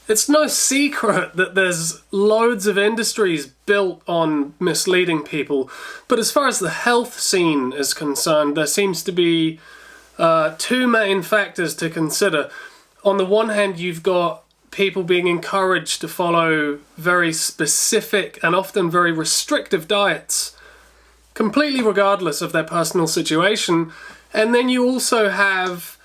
It's no secret that there's loads of industries built on misleading people, but as far as the health scene is concerned, there seems to be two main factors to consider. On the one hand, you've got people being encouraged to follow very specific and often very restrictive diets, completely regardless of their personal situation. And then you also have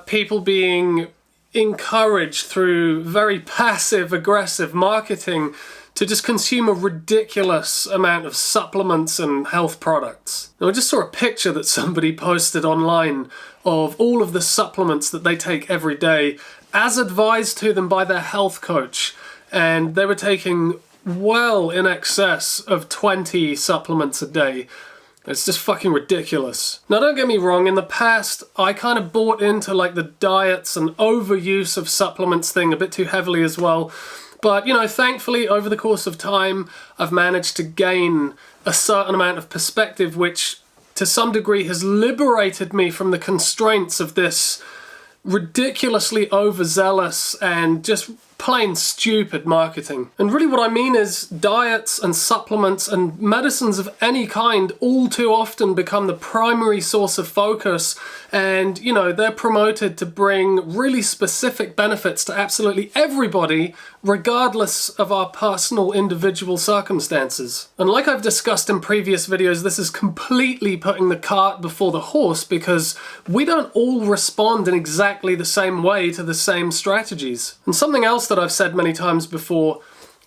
people being encouraged through very passive-aggressive marketing to just consume a ridiculous amount of supplements and health products. Now, I just saw a picture that somebody posted online of all of the supplements that they take every day as advised to them by their health coach, and they were taking well in excess of 20 supplements a day. It's just fucking ridiculous. Now, don't get me wrong, in the past, I kind of bought into like the diets and overuse of supplements thing a bit too heavily as well. But, you know, thankfully, over the course of time, I've managed to gain a certain amount of perspective, which to some degree has liberated me from the constraints of this ridiculously overzealous and just plain stupid marketing. And really what I mean is diets and supplements and medicines of any kind all too often become the primary source of focus, and you know, they're promoted to bring really specific benefits to absolutely everybody regardless of our personal individual circumstances. And like I've discussed in previous videos, this is completely putting the cart before the horse, because we don't all respond in exactly the same way to the same strategies. And something else that I've said many times before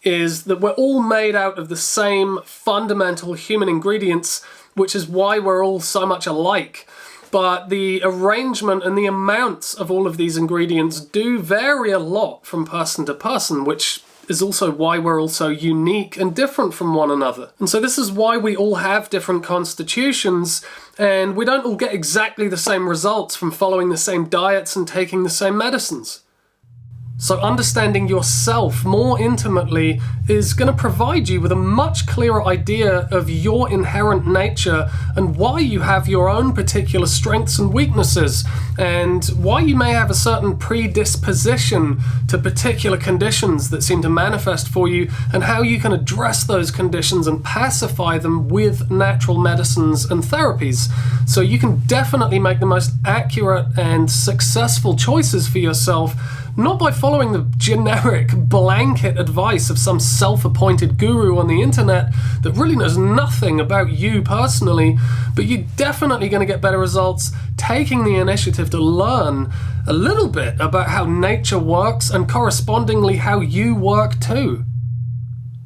is that we're all made out of the same fundamental human ingredients, which is why we're all so much alike. But the arrangement and the amounts of all of these ingredients do vary a lot from person to person, which is also why we're all so unique and different from one another. And so this is why we all have different constitutions, and we don't all get exactly the same results from following the same diets and taking the same medicines. So understanding yourself more intimately is going to provide you with a much clearer idea of your inherent nature and why you have your own particular strengths and weaknesses, and why you may have a certain predisposition to particular conditions that seem to manifest for you, and how you can address those conditions and pacify them with natural medicines and therapies. So you can definitely make the most accurate and successful choices for yourself, not by following the generic blanket advice of some self-appointed guru on the internet that really knows nothing about you personally, but you're definitely going to get better results taking the initiative to learn a little bit about how nature works and correspondingly how you work too.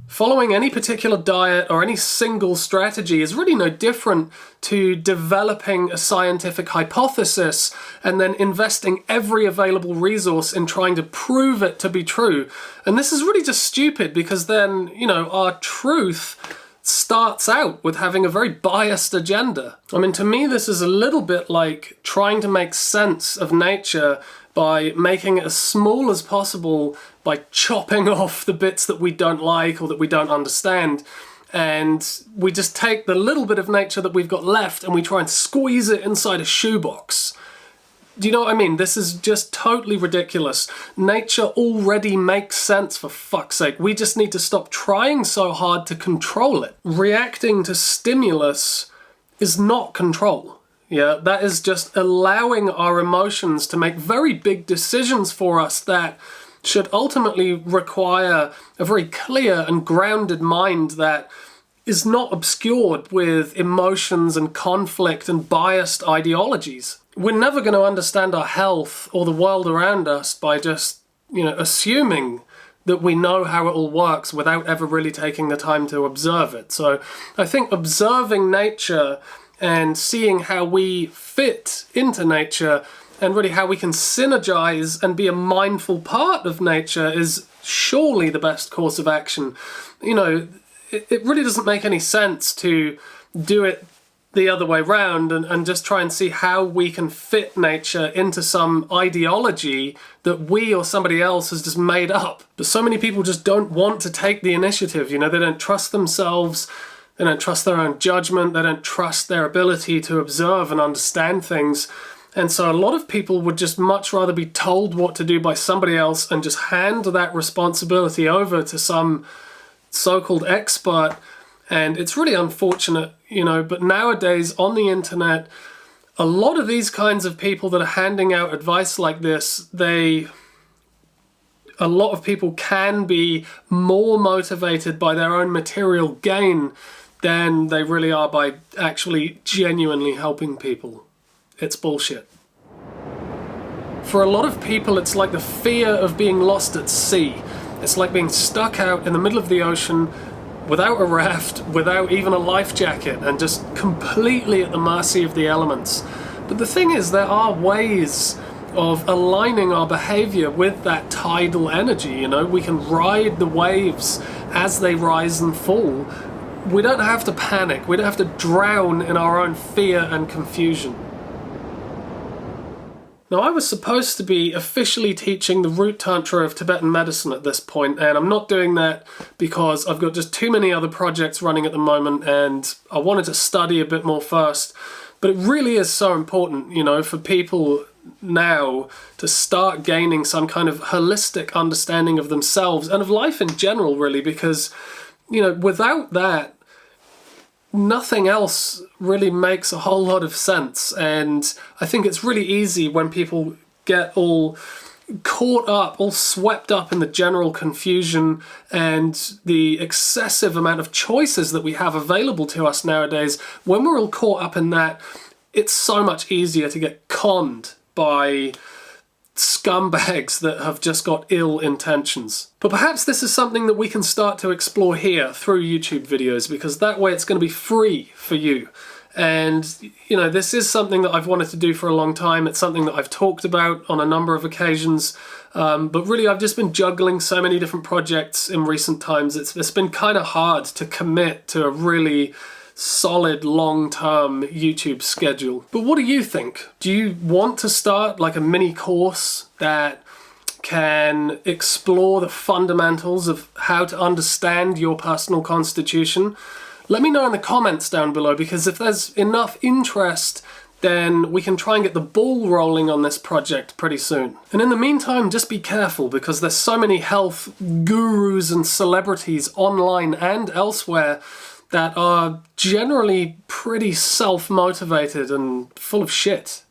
Following any particular diet or any single strategy is really no different to developing a scientific hypothesis and then investing every available resource in trying to prove it to be true. And this is really just stupid, because then, you know, our truth starts out with having a very biased agenda. I mean, to me, this is a little bit like trying to make sense of nature by making it as small as possible, by chopping off the bits that we don't like or that we don't understand. And we just take the little bit of nature that we've got left and we try and squeeze it inside a shoebox. Do you know what I mean? This is just totally ridiculous. Nature already makes sense, for fuck's sake. We just need to stop trying so hard to control it. Reacting to stimulus is not control. Yeah, that is just allowing our emotions to make very big decisions for us that should ultimately require a very clear and grounded mind that is not obscured with emotions and conflict and biased ideologies. We're never going to understand our health or the world around us by just, you know, assuming that we know how it all works without ever really taking the time to observe it. So I think observing nature and seeing how we fit into nature and really how we can synergize and be a mindful part of nature is surely the best course of action. You know, it really doesn't make any sense to do it the other way round and just try and see how we can fit nature into some ideology that we or somebody else has just made up. But so many people just don't want to take the initiative. You know, they don't trust themselves. They don't trust their own judgment. They don't trust their ability to observe and understand things. And so a lot of people would just much rather be told what to do by somebody else and just hand that responsibility over to some so-called expert. And it's really unfortunate, you know, but nowadays on the internet, a lot of these kinds of people that are handing out advice like this, a lot of people can be more motivated by their own material gain than they really are by actually genuinely helping people. It's bullshit. For a lot of people, it's like the fear of being lost at sea. It's like being stuck out in the middle of the ocean without a raft, without even a life jacket, and just completely at the mercy of the elements. But the thing is, there are ways of aligning our behavior with that tidal energy, you know? We can ride the waves as they rise and fall. We don't have to panic. We don't have to drown in our own fear and confusion. Now, I was supposed to be officially teaching the root tantra of Tibetan medicine at this point, and I'm not doing that because I've got just too many other projects running at the moment, and I wanted to study a bit more first. But it really is so important, you know, for people now to start gaining some kind of holistic understanding of themselves and of life in general, really, because, you know, without that, nothing else really makes a whole lot of sense. And I think it's really easy when people get all caught up, all swept up in the general confusion and the excessive amount of choices that we have available to us nowadays. When we're all caught up in that, it's so much easier to get conned by scumbags that have just got ill intentions. But perhaps this is something that we can start to explore here through YouTube videos, because that way it's going to be free for you. And, you know, this is something that I've wanted to do for a long time. It's something that I've talked about on a number of occasions. But really, I've just been juggling so many different projects in recent times. It's been kind of hard to commit to a really solid long-term YouTube schedule. But what do you think? Do you want to start like a mini course that can explore the fundamentals of how to understand your personal constitution? Let me know in the comments down below, because if there's enough interest, then we can try and get the ball rolling on this project pretty soon. And in the meantime, just be careful, because there's so many health gurus and celebrities online and elsewhere that are generally pretty self-motivated and full of shit.